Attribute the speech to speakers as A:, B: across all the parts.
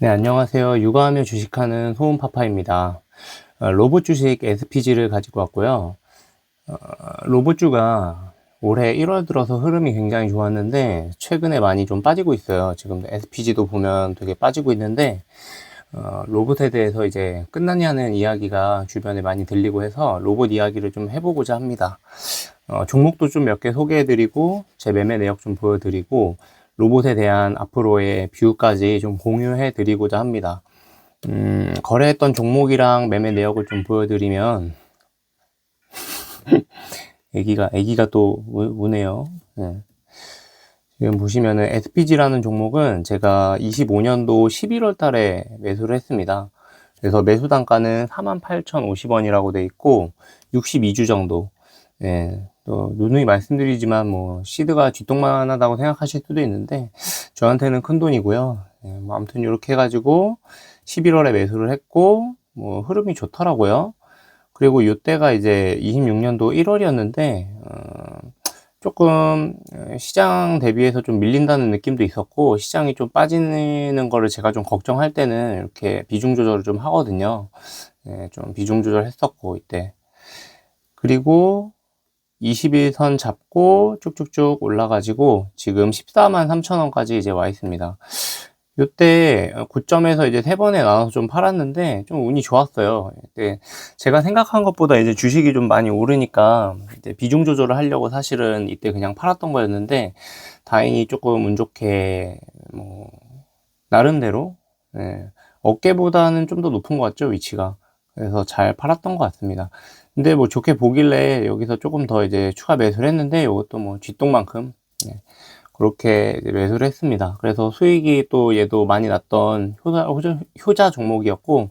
A: 네, 안녕하세요. 육아하며 주식하는 소은파파입니다. 로봇 주식 SPG를 가지고 왔고요. 로봇주가 올해 1월 들어서 흐름이 굉장히 좋았는데 최근에 많이 좀 빠지고 있어요. 지금 SPG도 보면 되게 빠지고 있는데 로봇에 대해서 이제 끝났냐는 이야기가 주변에 많이 들리고 해서 로봇 이야기를 좀 해보고자 합니다. 종목도 좀 몇 개 소개해드리고 제 매매 내역 좀 보여드리고 로봇에 대한 앞으로의 뷰까지 좀 공유해드리고자 합니다. 거래했던 종목이랑 매매 내역을 좀 보여드리면 애기가 또 우네요. 네. 지금 보시면은 SPG라는 종목은 제가 25년도 11월 달에 매수를 했습니다. 그래서 매수 단가는 48,050원이라고 돼 있고 62주 정도. 네. 또 누누이 말씀드리지만 뭐 시드가 쥐똥만하다고 생각하실 수도 있는데 저한테는 큰 돈이고요. 네, 뭐 아무튼 이렇게 해가지고 11월에 매수를 했고 뭐 흐름이 좋더라고요. 그리고 이때가 이제 26년도 1월이었는데 조금 시장 대비해서 좀 밀린다는 느낌도 있었고 시장이 좀 빠지는 거를 제가 좀 걱정할 때는 이렇게 비중 조절을 좀 하거든요. 네, 좀 비중 조절했었고 이때. 그리고 21선 잡고 쭉쭉쭉 올라가지고 지금 14만 3천원까지 이제 와 있습니다. 요때 고점에서 이제 세 번에 나눠서 좀 팔았는데 좀 운이 좋았어요. 이때 제가 생각한 것보다 이제 주식이 좀 많이 오르니까 이제 비중 조절을 하려고 사실은 이때 그냥 팔았던 거였는데 다행히 조금 운 좋게 뭐 나름대로 네, 어깨보다는 좀 더 높은 것 같죠, 위치가. 그래서 잘 팔았던 것 같습니다. 근데 뭐 좋게 보길래 여기서 조금 더 이제 추가 매수를 했는데 이것도 뭐 쥐똥만큼 네, 그렇게 매수를 했습니다. 그래서 수익이 또 얘도 많이 났던 효자 종목이었고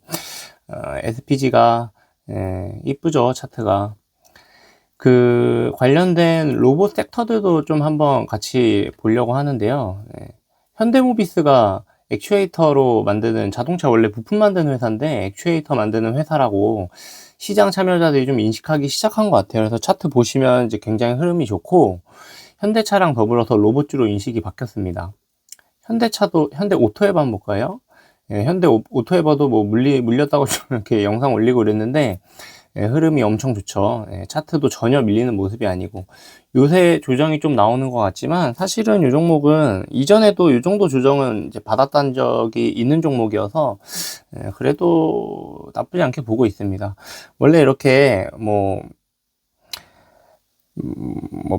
A: SPG가 이쁘죠, 차트가. 그 관련된 로봇 섹터들도 좀 한번 같이 보려고 하는데요. 현대모비스가 액추에이터로 만드는 자동차 원래 부품 만드는 회사인데 액추에이터 만드는 회사라고 시장 참여자들이 좀 인식하기 시작한 것 같아요. 그래서 차트 보시면 이제 굉장히 흐름이 좋고 현대차랑 더불어서 로봇주로 인식이 바뀌었습니다. 현대차도 현대오토에버 한번 볼까요? 현대오토에버도 뭐 물렸다고 좀 이렇게 영상 올리고 그랬는데 흐름이 엄청 좋죠. 차트도 전혀 밀리는 모습이 아니고 요새 조정이 좀 나오는 것 같지만 사실은 이 종목은 이전에도 이 정도 조정은 이제 받았던 적이 있는 종목이어서 그래도 나쁘지 않게 보고 있습니다. 원래 이렇게 뭐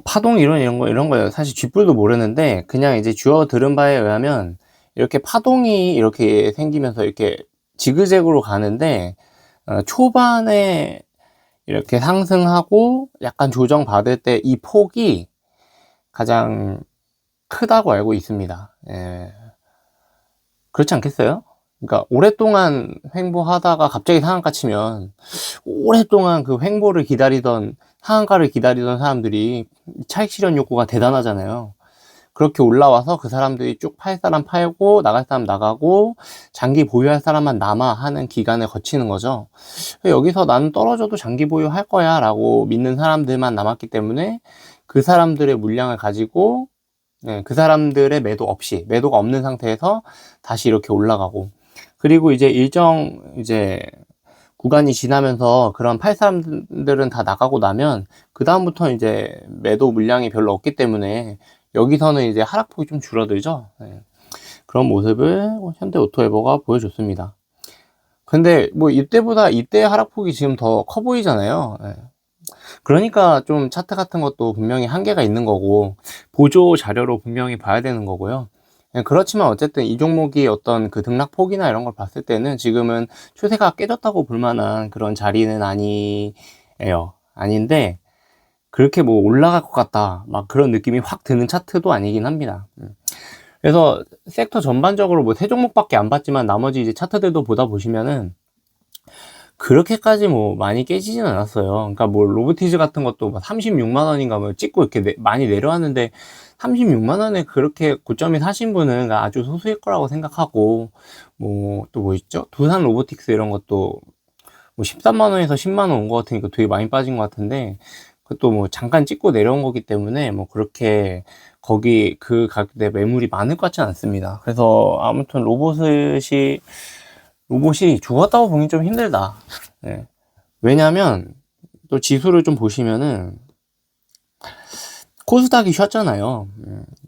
A: 파동 이런 거 사실 쥐뿔도 모르는데 그냥 이제 주워 들은 바에 의하면 이렇게 파동이 이렇게 생기면서 이렇게 지그재그로 가는데 초반에 이렇게 상승하고 약간 조정받을 때 이 폭이 가장 크다고 알고 있습니다. 그렇지 않겠어요? 그러니까 오랫동안 횡보하다가 갑자기 상한가 치면 오랫동안 그 횡보를 기다리던 상한가를 기다리던 사람들이 차익 실현 욕구가 대단하잖아요. 그렇게 올라와서 그 사람들이 쭉 팔 사람 팔고 나갈 사람 나가고 장기 보유할 사람만 남아 하는 기간을 거치는 거죠. 여기서 나는 떨어져도 장기 보유할 거야 라고 믿는 사람들만 남았기 때문에 그 사람들의 물량을 가지고 그 사람들의 매도가 없는 상태에서 다시 이렇게 올라가고 그리고 이제 일정 이제 구간이 지나면서 그런 팔 사람들은 다 나가고 나면 그 다음부터 이제 매도 물량이 별로 없기 때문에 여기서는 이제 하락폭이 좀 줄어들죠. 그런 모습을 현대오토에버가 보여줬습니다. 근데 뭐 이때 하락폭이 지금 더 커 보이잖아요. 그러니까 좀 차트 같은 것도 분명히 한계가 있는 거고 보조 자료로 분명히 봐야 되는 거고요. 그렇지만 어쨌든 이 종목이 어떤 그 등락폭이나 이런 걸 봤을 때는 지금은 추세가 깨졌다고 볼 만한 그런 자리는 아니에요. 아닌데 그렇게 뭐 올라갈 것 같다 막 그런 느낌이 확 드는 차트도 아니긴 합니다. 그래서 섹터 전반적으로 뭐 세 종목밖에 안 봤지만 나머지 이제 차트들도 보다 보시면은 그렇게까지 뭐 많이 깨지진 않았어요. 그러니까 뭐 로보티즈 같은 것도 막 36만 원인가 뭐 찍고 이렇게 많이 내려왔는데 36만 원에 그렇게 고점에 사신 분은 아주 소수일 거라고 생각하고 뭐 또 뭐 있죠? 두산 로보틱스 이런 것도 뭐 13만 원에서 10만 원 온 것 같으니까 되게 많이 빠진 것 같은데 그것도 뭐 잠깐 찍고 내려온 거기 때문에 뭐 그렇게 거기 그 가격대 매물이 많을 것 같지는 않습니다. 그래서 아무튼 로봇이 죽었다고 보긴 좀 힘들다. 네. 왜냐면 또 지수를 좀 보시면은 코스닥이 쉬었잖아요.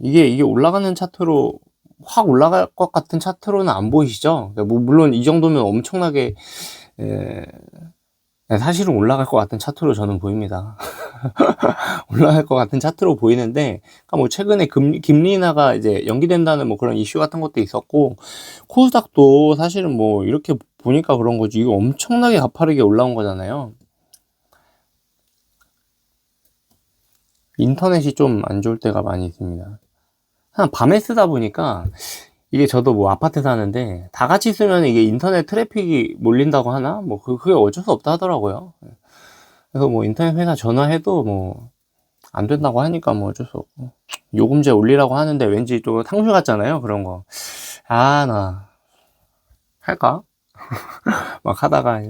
A: 이게 올라가는 차트로 확 올라갈 것 같은 차트로는 안 보이시죠? 그러니까 뭐 물론 이 정도면 엄청나게 사실은 올라갈 것 같은 차트로 저는 보입니다. 올라갈 것 같은 차트로 보이는데, 그러니까 뭐 최근에 금리 인하가 이제 연기된다는 뭐 그런 이슈 같은 것도 있었고, 코스닥도 사실은 뭐 이렇게 보니까 그런 거지, 이거 엄청나게 가파르게 올라온 거잖아요. 인터넷이 좀 안 좋을 때가 많이 있습니다. 한 밤에 쓰다 보니까 이게 저도 뭐 아파트 사는데 다 같이 쓰면 이게 인터넷 트래픽이 몰린다고 하나? 뭐 그게 어쩔 수 없다 하더라고요. 그래서 뭐 인터넷 회사 전화해도 뭐 안 된다고 하니까 뭐 어쩔 수 없고, 요금제 올리라고 하는데 왠지 또 탕수 같잖아요, 그런 거. 나 할까? 막 하다가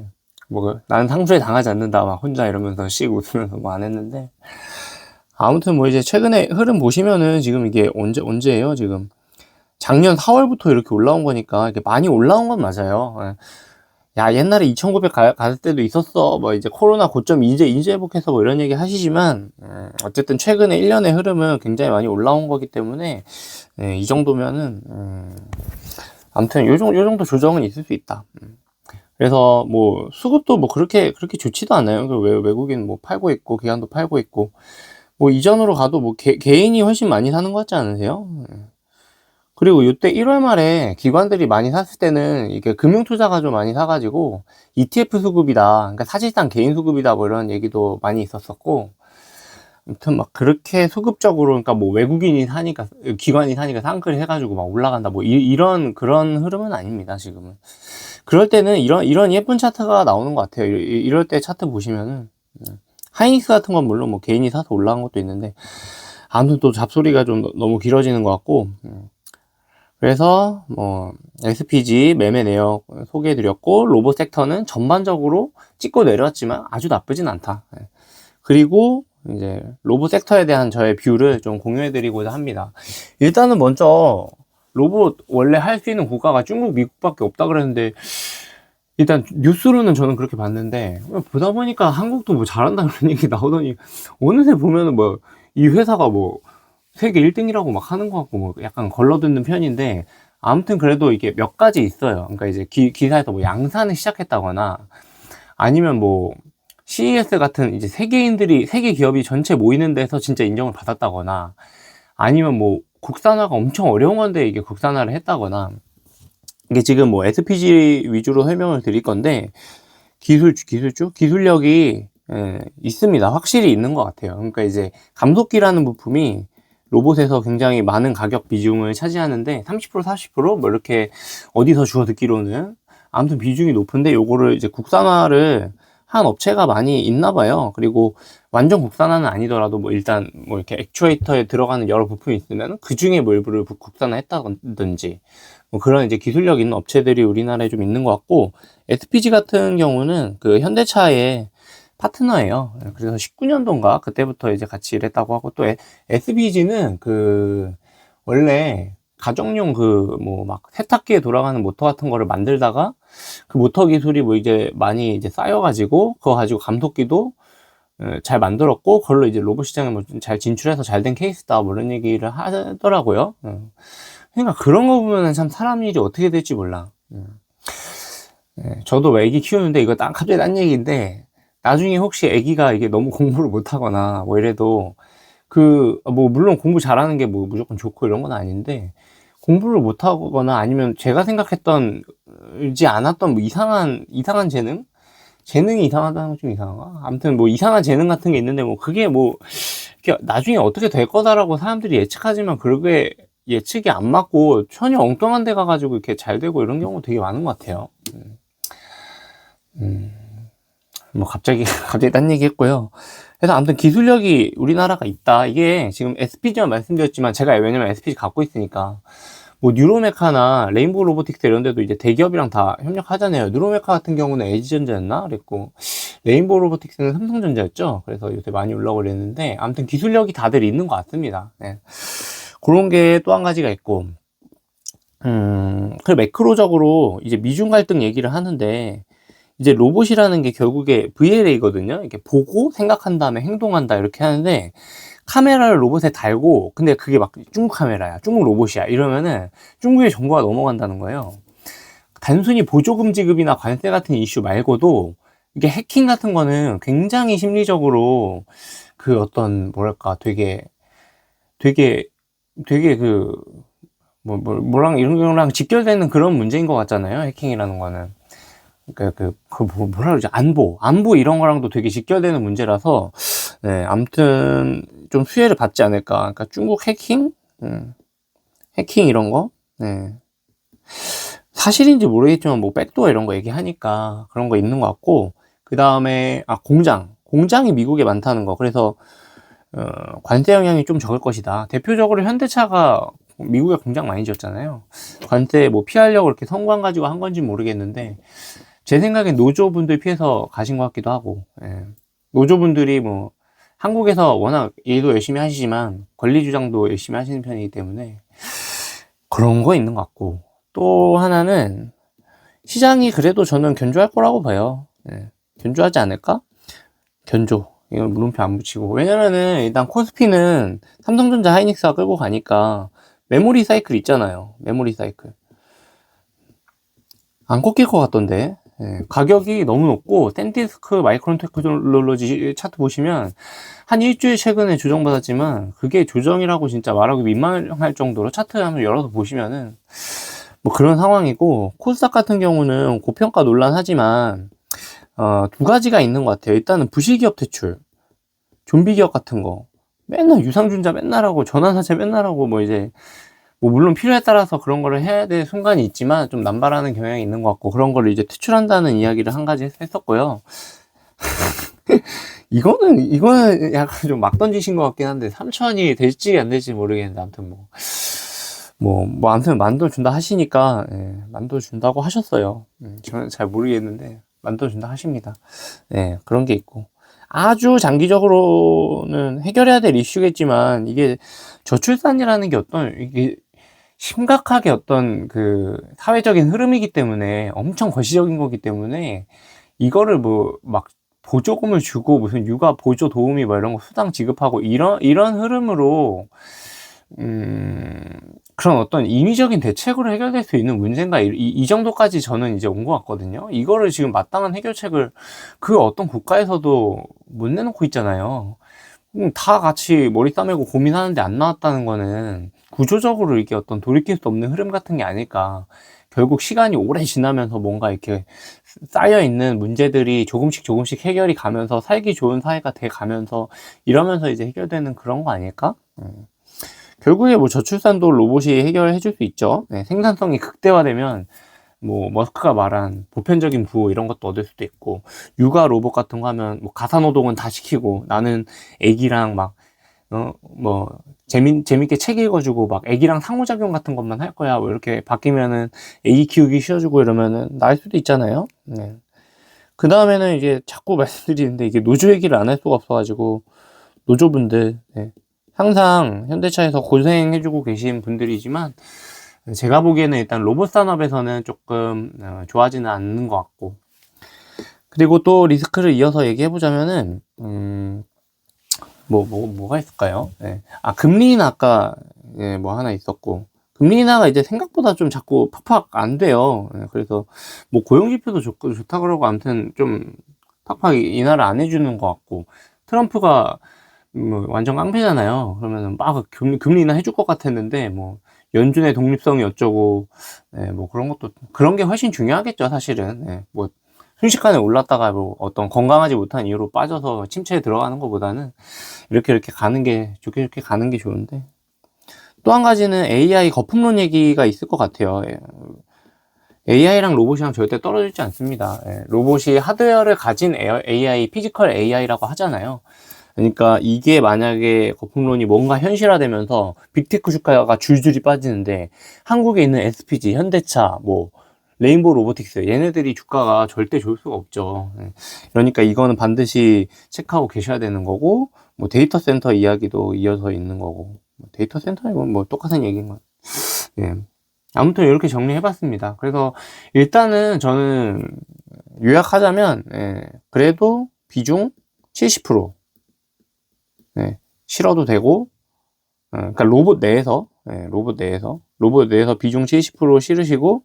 A: 뭐 나는 탕수에 당하지 않는다 막 혼자 이러면서 씩 웃으면서 뭐 안 했는데, 아무튼 뭐 이제 최근에 흐름 보시면은 지금 이게 언제예요? 지금 작년 4월부터 이렇게 올라온 거니까 이게 많이 올라온 건 맞아요. 야, 옛날에 2,900 갈 때도 있었어. 뭐 이제 코로나 고점 이제 회복해서 뭐 이런 얘기 하시지만, 어쨌든 최근에 1년의 흐름은 굉장히 많이 올라온 거기 때문에, 이 정도면은, 아무튼 요 정도 조정은 있을 수 있다. 그래서 뭐 수급도 뭐 그렇게 좋지도 않아요. 외국인 뭐 팔고 있고, 기관도 팔고 있고, 뭐 이전으로 가도 뭐 개인이 훨씬 많이 사는 것 같지 않으세요? 그리고 요때 1월 말에 기관들이 많이 샀을 때는 이게 금융투자가 좀 많이 사가지고 ETF 수급이다, 그러니까 사실상 개인 수급이다, 뭐 이런 얘기도 많이 있었었고, 아무튼 막 그렇게 수급적으로, 그러니까 뭐 외국인이 사니까, 기관이 사니까 상클 해가지고 막 올라간다, 뭐 이런 그런 흐름은 아닙니다, 지금은. 그럴 때는 이런 예쁜 차트가 나오는 것 같아요. 이럴 때 차트 보시면은, 하이닉스 같은 건 물론 뭐 개인이 사서 올라간 것도 있는데, 아무튼 또 잡소리가 좀 너무 길어지는 것 같고, 그래서 뭐 SPG 매매 내역 소개해드렸고, 로봇 섹터는 전반적으로 찍고 내렸지만 아주 나쁘진 않다. 그리고 이제 로봇 섹터에 대한 저의 뷰를 좀 공유해드리고자 합니다. 일단은 먼저 로봇 원래 할 수 있는 국가가 중국, 미국밖에 없다 그랬는데, 일단 뉴스로는 저는 그렇게 봤는데, 보다 보니까 한국도 뭐 잘한다 그런 얘기 나오더니 어느새 보면은 뭐 이 회사가 뭐 세계 1등이라고 막 하는 것 같고, 뭐 약간 걸러듣는 편인데, 아무튼 그래도 이게 몇 가지 있어요. 그러니까 이제 기사에서 뭐 양산을 시작했다거나, 아니면 뭐 CES 같은 이제 세계 기업이 전체 모이는 데서 진짜 인정을 받았다거나, 아니면 뭐 국산화가 엄청 어려운 건데 이게 국산화를 했다거나, 이게 지금 뭐 SPG 위주로 설명을 드릴 건데, 기술력이 있습니다. 확실히 있는 것 같아요. 그러니까 이제 감속기라는 부품이 로봇에서 굉장히 많은 가격 비중을 차지하는데 30% 40%뭐 이렇게 어디서 주워 듣기로는, 아무튼 비중이 높은데 요거를 이제 국산화를 한 업체가 많이 있나 봐요. 그리고 완전 국산화는 아니더라도 뭐 일단 뭐 이렇게 액추에이터에 들어가는 여러 부품이 있으면 그 중에 뭐 일부를 국산화했다든지, 뭐 그런 이제 기술력 있는 업체들이 우리나라에 좀 있는 것 같고, SPG 같은 경우는 그 현대차의 파트너예요. 그래서 19년도인가 그때부터 이제 같이 일했다고 하고, 또 SPG는 그 원래 가정용 그 뭐 막 세탁기에 돌아가는 모터 같은 거를 만들다가 그 모터 기술이 뭐 이제 많이 이제 쌓여가지고 그거 가지고 감속기도 잘 만들었고, 그걸로 이제 로봇 시장에 뭐 잘 진출해서 잘 된 케이스다, 뭐 이런 얘기를 하더라고요. 그러니까 그런 거 보면은 참 사람 일이 어떻게 될지 몰라. 저도 애기 키우는데, 이거 갑자기 딴 얘기인데, 나중에 혹시 애기가 이게 너무 공부를 못하거나 뭐 이래도, 뭐 물론 공부 잘하는 게 뭐 무조건 좋고 이런 건 아닌데, 공부를 못하거나 아니면 제가 생각했던지 않았던 뭐 이상한 재능이 이상하다는 건 좀 이상한가? 아무튼 뭐 이상한 재능 같은 게 있는데, 뭐 그게 뭐 나중에 어떻게 될 거다라고 사람들이 예측하지만, 그게 예측이 안 맞고 전혀 엉뚱한 데 가가지고 이렇게 잘 되고 이런 경우 되게 많은 것 같아요. 뭐 갑자기 딴 얘기 했고요. 그래서 아무튼 기술력이 우리나라가 있다. 이게 지금 SPG만 말씀드렸지만, 제가 왜냐면 SPG 갖고 있으니까, 뭐 뉴로메카나 레인보우 로보틱스 이런 데도 이제 대기업이랑 다 협력하잖아요. 뉴로메카 같은 경우는 LG전자였나 그랬고, 레인보우 로보틱스는 삼성전자였죠. 그래서 요새 많이 올라오고 그랬는데, 아무튼 기술력이 다들 있는 것 같습니다. 예. 그런 게 또 한 가지가 있고, 그 매크로적으로 이제 미중 갈등 얘기를 하는데, 이제 로봇이라는 게 결국에 VLA거든요. 이렇게 보고 생각한 다음에 행동한다 이렇게 하는데, 카메라를 로봇에 달고, 근데 그게 막 중국 카메라야, 중국 로봇이야 이러면은 중국의 정보가 넘어간다는 거예요. 단순히 보조금 지급이나 관세 같은 이슈 말고도 이게 해킹 같은 거는 굉장히 심리적으로 그 어떤 뭐랄까 되게 되게 그 뭐랑 이런 거랑 직결되는 그런 문제인 것 같잖아요. 해킹이라는 거는. 그러니까 뭐라 그러지? 안보 이런 거랑도 되게 직결되는 문제라서, 네, 아무튼 좀 수혜를 받지 않을까. 그러니까 중국 해킹, 해킹 이런 거, 네. 사실인지 모르겠지만 뭐 백도어 이런 거 얘기하니까 그런 거 있는 것 같고, 그 다음에 공장이 미국에 많다는 거. 그래서 관세 영향이 좀 적을 것이다. 대표적으로 현대차가 미국에 공장 많이 지었잖아요. 관세 뭐 피하려고 이렇게 성관 가지고 한 건지 모르겠는데, 제 생각엔 노조분들 피해서 가신 것 같기도 하고, 예. 노조분들이 뭐 한국에서 워낙 일도 열심히 하시지만 권리 주장도 열심히 하시는 편이기 때문에 그런 거 있는 것 같고, 또 하나는 시장이 그래도 저는 견조할 거라고 봐요. 예. 견조하지 않을까? 견조. 이건 물음표 안 붙이고. 왜냐면은 일단 코스피는 삼성전자 하이닉스가 끌고 가니까 메모리 사이클 있잖아요. 메모리 사이클. 안 꺾일 것 같던데. 예, 가격이 너무 높고 샌디스크 마이크론 테크놀로지 차트 보시면 한 일주일 최근에 조정받았지만 그게 조정이라고 진짜 말하기 민망할 정도로 차트 한번 열어서 보시면은 뭐 그런 상황이고, 코스닥 같은 경우는 고평가 논란하지만 두 가지가 있는 것 같아요. 일단은 부실기업 퇴출, 좀비 기업 같은 거 맨날 유상증자 맨날 하고 전환사채 맨날 하고 뭐 이제 뭐 물론 필요에 따라서 그런 거를 해야 될 순간이 있지만 좀 남발하는 경향이 있는 것 같고, 그런 거를 이제 퇴출한다는 이야기를 한 가지 했었고요. 이거는 약간 좀 막 던지신 것 같긴 한데 3천이 될지 안 될지 모르겠는데, 아무튼 아무튼 만두 준다 하시니까, 예, 만두 준다고 하셨어요. 저는 잘 모르겠는데 만두 준다 하십니다. 예, 그런 게 있고, 아주 장기적으로는 해결해야 될 이슈겠지만, 이게 저출산이라는 게 이게 심각하게 어떤 그 사회적인 흐름이기 때문에, 엄청 거시적인 거기 때문에, 이거를 뭐 막 보조금을 주고 무슨 육아 보조 도우미 뭐 이런 거 수당 지급하고 이런 흐름으로 그런 어떤 인위적인 대책으로 해결될 수 있는 문제인가, 이 정도까지 저는 이제 온 것 같거든요. 이거를 지금 마땅한 해결책을 그 어떤 국가에서도 못 내놓고 있잖아요. 다 같이 머리 싸매고 고민하는데 안 나왔다는 거는 구조적으로 이게 어떤 돌이킬 수 없는 흐름 같은 게 아닐까. 결국 시간이 오래 지나면서 뭔가 이렇게 쌓여있는 문제들이 조금씩 해결이 가면서 살기 좋은 사회가 돼 가면서 이러면서 이제 해결되는 그런 거 아닐까? 결국에 뭐 저출산도 로봇이 해결해 줄 수 있죠. 네, 생산성이 극대화되면 뭐 머스크가 말한 보편적인 부호 이런 것도 얻을 수도 있고, 육아 로봇 같은 거 하면 뭐 가사노동은 다 시키고 나는 애기랑 막 재밌게 책 읽어주고 막 애기랑 상호작용 같은 것만 할 거야 뭐 이렇게 바뀌면은 애기 키우기 쉬워지고 이러면은 나을 수도 있잖아요. 네. 그 다음에는 이제 자꾸 말씀드리는데, 이게 노조 얘기를 안 할 수가 없어가지고, 노조분들, 네. 항상 현대차에서 고생해주고 계신 분들이지만, 제가 보기에는 일단 로봇 산업에서는 조금 좋아지는 않는 것 같고, 그리고 또 리스크를 이어서 얘기해보자면은 뭐가 있을까요? 네. 금리 인하 아까, 예, 뭐 하나 있었고, 금리 인하가 이제 생각보다 좀 자꾸 팍팍 안 돼요. 예, 그래서 뭐 고용지표도 좋다 그러고, 아무튼 좀 팍팍 인하를 안 해주는 것 같고, 트럼프가 뭐 완전 깡패잖아요. 그러면은 막 금리 인하 해줄 것 같았는데, 뭐 연준의 독립성이 어쩌고, 예, 뭐 그런 게 훨씬 중요하겠죠, 사실은. 예, 뭐 순식간에 올랐다가 뭐 어떤 건강하지 못한 이유로 빠져서 침체에 들어가는 것보다는 이렇게 가는 게 좋게 가는 게 좋은데, 또 한 가지는 AI 거품론 얘기가 있을 것 같아요. AI랑 로봇이랑 절대 떨어지지 않습니다. 예, 로봇이 하드웨어를 가진 AI, 피지컬 AI라고 하잖아요. 그러니까 이게 만약에 거품론이 뭔가 현실화되면서 빅테크 주가가 줄줄이 빠지는데, 한국에 있는 SPG, 현대차, 뭐 레인보우 로보틱스, 얘네들이 주가가 절대 좋을 수가 없죠. 그러니까 이거는 반드시 체크하고 계셔야 되는 거고, 뭐 데이터 센터 이야기도 이어서 있는 거고, 데이터 센터 이건 뭐 똑같은 얘기인 것 같아요. 예. 아무튼 이렇게 정리해봤습니다. 그래서 일단은 저는 요약하자면, 그래도 비중 70%, 실어도 되고, 그러니까 로봇 내에서 비중 70% 실으시고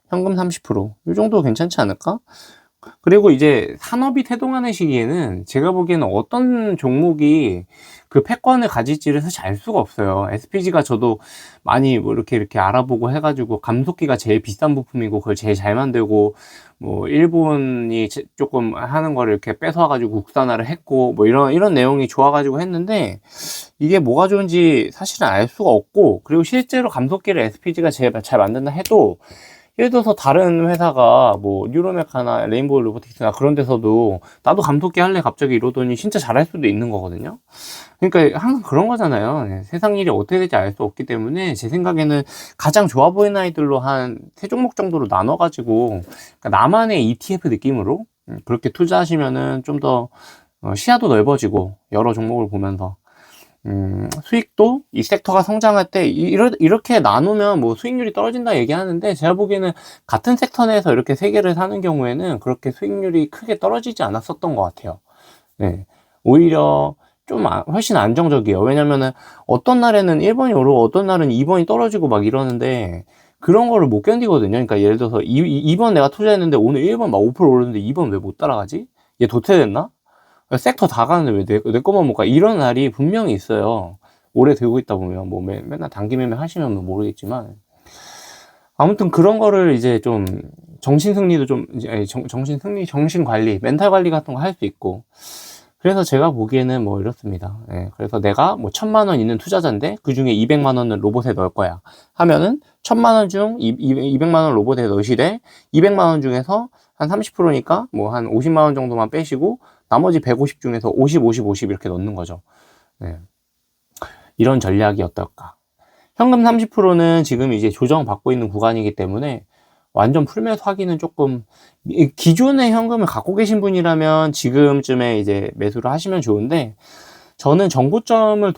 A: 현금 30%, 이 정도 괜찮지 않을까? 그리고 이제 산업이 태동하는 시기에는 제가 보기에는 어떤 종목이 그 패권을 가질지를 사실 알 수가 없어요. SPG가 저도 많이 뭐 이렇게 알아보고 해가지고, 감속기가 제일 비싼 부품이고 그걸 제일 잘 만들고, 뭐 일본이 조금 하는 거를 이렇게 뺏어와가지고 국산화를 했고, 뭐 이런 내용이 좋아가지고 했는데, 이게 뭐가 좋은지 사실은 알 수가 없고, 그리고 실제로 감속기를 SPG가 제일 잘 만든다 해도, 예를 들어서 다른 회사가 뭐 뉴로메카나 레인보우 로보틱스나 그런 데서도 나도 감속기 할래 갑자기 이러더니 진짜 잘할 수도 있는 거거든요. 그러니까 항상 그런 거잖아요. 세상 일이 어떻게 될지 알 수 없기 때문에 제 생각에는 가장 좋아 보이는 아이들로 한 세 종목 정도로 나눠 가지고, 그러니까 나만의 ETF 느낌으로 그렇게 투자하시면은 좀 더 시야도 넓어지고, 여러 종목을 보면서 수익도 이 섹터가 성장할 때 이렇게 나누면 뭐 수익률이 떨어진다 얘기하는데, 제가 보기에는 같은 섹터 내에서 이렇게 세 개를 사는 경우에는 그렇게 수익률이 크게 떨어지지 않았었던 것 같아요. 네. 오히려 좀 훨씬 안정적이에요. 왜냐면은 어떤 날에는 1번이 오르고 어떤 날은 2번이 떨어지고 막 이러는데, 그런 거를 못 견디거든요. 그러니까 예를 들어서 2번 내가 투자했는데 오늘 1번 막 5% 오르는데 2번 왜 못 따라가지? 얘 도태됐나? 섹터 다 가는데 왜 내 것만 못 가? 이런 날이 분명히 있어요. 오래 들고 있다 보면, 뭐 맨날 단기 매매 하시면 모르겠지만, 아무튼 그런 거를 이제 좀 정신 승리도 좀 이제, 아니, 정신 승리, 정신 관리, 멘탈 관리 같은 거 할 수 있고. 그래서 제가 보기에는 뭐 이렇습니다. 그래서 내가 뭐 1,000만 원 있는 투자자인데 그 중에 200만 원을 로봇에 넣을 거야 하면은, 1,000만 원 중 200만 원 로봇에 넣으시되, 200만 원 중에서 한 30%니까 뭐 한 50만 원 정도만 빼시고, 나머지 150 중에서 50, 50, 50 이렇게 넣는 거죠. 이런 전략이 어떨까? 현금 30%는 지금 이제 조정받고 있는 구간이기 때문에 완전 풀매수 하기는 조금, 기존의 현금을 갖고 계신 분이라면 지금쯤에 이제 매수를 하시면 좋은데, 저는 정고점을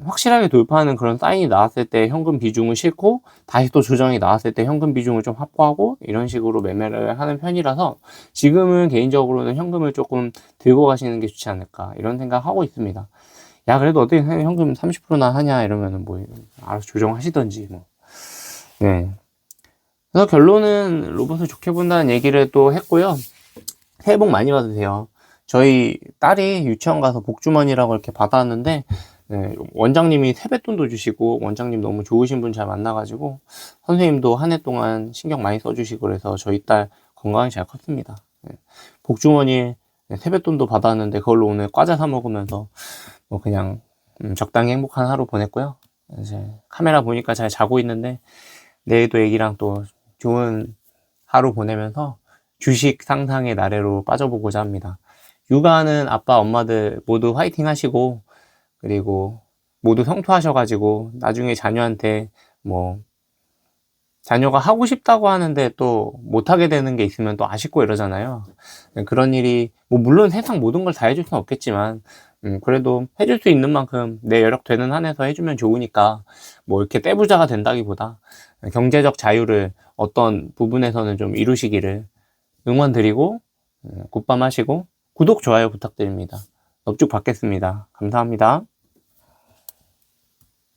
A: 확실하게 돌파하는 그런 사인이 나왔을 때 현금 비중을 싣고, 다시 또 조정이 나왔을 때 현금 비중을 좀 확보하고, 이런 식으로 매매를 하는 편이라서 지금은 개인적으로는 현금을 조금 들고 가시는 게 좋지 않을까, 이런 생각하고 있습니다. 야, 그래도 어떻게 현금 30%나 하냐 이러면은 뭐 알아서 조정하시던지 뭐. 네. 그래서 결론은 로봇을 좋게 본다는 얘기를 또 했고요. 새해 복 많이 받으세요. 저희 딸이 유치원 가서 복주머니라고 이렇게 받았는데, 원장님이 세뱃돈도 주시고, 원장님 너무 좋으신 분 잘 만나가지고, 선생님도 한 해 동안 신경 많이 써주시고, 그래서 저희 딸 건강히 잘 컸습니다. 복주머니 세뱃돈도 받았는데 그걸로 오늘 과자 사 먹으면서 뭐 그냥 적당히 행복한 하루 보냈고요. 이제 카메라 보니까 잘 자고 있는데, 내일도 애기랑 또 좋은 하루 보내면서 주식 상상의 나래로 빠져보고자 합니다. 육아하는 아빠 엄마들 모두 화이팅 하시고, 그리고 모두 성투하셔가지고 나중에 자녀한테 뭐 자녀가 하고 싶다고 하는데 또 못하게 되는 게 있으면 또 아쉽고 이러잖아요. 그런 일이 뭐 물론 세상 모든 걸 다 해줄 수는 없겠지만, 그래도 해줄 수 있는 만큼 내 여력 되는 한에서 해주면 좋으니까, 뭐 이렇게 떼부자가 된다기보다 경제적 자유를 어떤 부분에서는 좀 이루시기를 응원드리고, 굿밤 하시고 구독 좋아요 부탁드립니다. 넙죽 받겠습니다. 감사합니다.